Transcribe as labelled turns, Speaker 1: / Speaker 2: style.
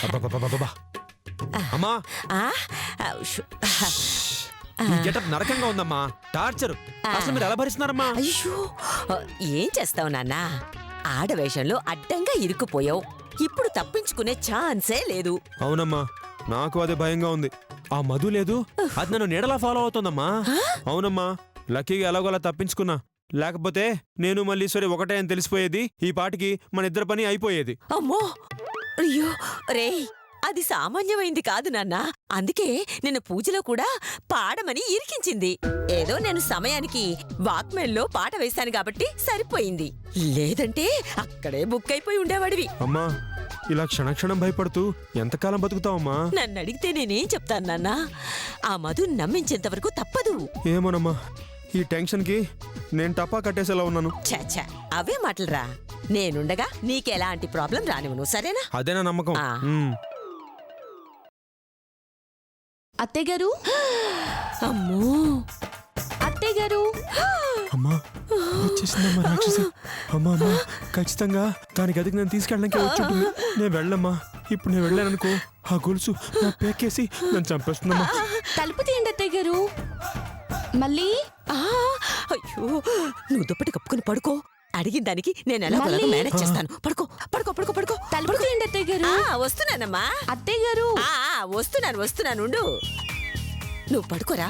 Speaker 1: అబ్బబ్బబ్బబ్బబ్బా. అమ్మా
Speaker 2: ఆ, షు.
Speaker 1: ఈ గెటప్ నరకంగా ఉందమ్మా, టార్చర్. అసలు మీరు ఎలా భరిస్తున్నారమ్మా?
Speaker 2: అయ్యో, ఏం చేస్తావు నాన్న? ఆడవేషంలో అడ్డంగా ఇరుక్కుపోయావు. ఇప్పుడు తప్పించుకునే ఛాన్సే లేదు.
Speaker 1: అవునమ్మా, నాకు అదే భయంగా ఉంది. ఆ మధు లేదు, అది నన్ను నీడలా ఫాలో అవుతుందమ్మా. అవునమ్మా, లక్కీగా ఎలాగోలా తప్పించుకున్నా. లేకపోతే నేను మళ్ళీ ఈశ్వరి ఒకటే అని తెలిసిపోయేది. ఈ పాటికి మన ఇద్దరి పని అయిపోయేది.
Speaker 2: అమ్మో, అయ్యో రేయ్, అది సామాన్యమైంది కాదు నాన్న. అందుకే నిన్న పూజలో కూడా పాడమని ఇరికించింది. ఏదో నేను సమయానికి వాక్మెన్లో పాట వేశాను కాబట్టి సరిపోయింది. లేదంటే అక్కడే బుక్ అయిపోయి ఉండేవాడివి.
Speaker 1: అమ్మా, ఇలా క్షణక్షణం భయపడుతూ ఎంతకాలం బతుకుతావమ్మా?
Speaker 2: నన్ను అడిగితే నేనేం చెప్తాను నాన్న? ఆ మధు నమ్మించేంత వరకు తప్పదు.
Speaker 1: ఏమోనమ్మా, ఈ టెన్షన్కి నేను టపా కట్టేసేలా ఉన్నాను.
Speaker 2: ఛ, అవే మాటలురా. నేనుండగా నీకెలాంటి ప్రాబ్లం రానివ్వను, సరేనా?
Speaker 1: అదేనా నమ్మకం?
Speaker 2: ఆ.
Speaker 3: అత్తయ్య గారు,
Speaker 2: అమ్మో,
Speaker 3: అత్తయ్య గారు,
Speaker 1: అమ్మా, వచ్చేసిందమ్మా రాక్షసి. అమ్మా అమ్మా, ఖచ్చితంగా దాని గదికి నేను తీసుకెళ్ళడానికి వచ్చి ఉంటుంది. నేను వెళ్ళమ్మా. ఇప్పుడు నేను వెళ్ళాననుకో, ఆ గొలుసు నా పేకేసి నన్ను చంపేస్తుందమ్మా.
Speaker 3: తలుపు తీయండి అత్తయ్య గారు. మళ్ళీ
Speaker 2: అయ్యో, నువ్వు దుప్పటి కప్పుకుని పడుకో. అడిగిన దానికి నేను ఎలా
Speaker 3: మళ్ళీ?
Speaker 2: మేనేజ్ చేస్తాను. పడుకో పడుకో పడుకో పడుకో.
Speaker 3: తలుపు తీయండి అత్తయ్య గారు.
Speaker 2: వస్తున్నానమ్మా.
Speaker 3: అత్తయ్య గారు,
Speaker 2: వస్తున్నాను ఉండు. నువ్వు పడుకోరా.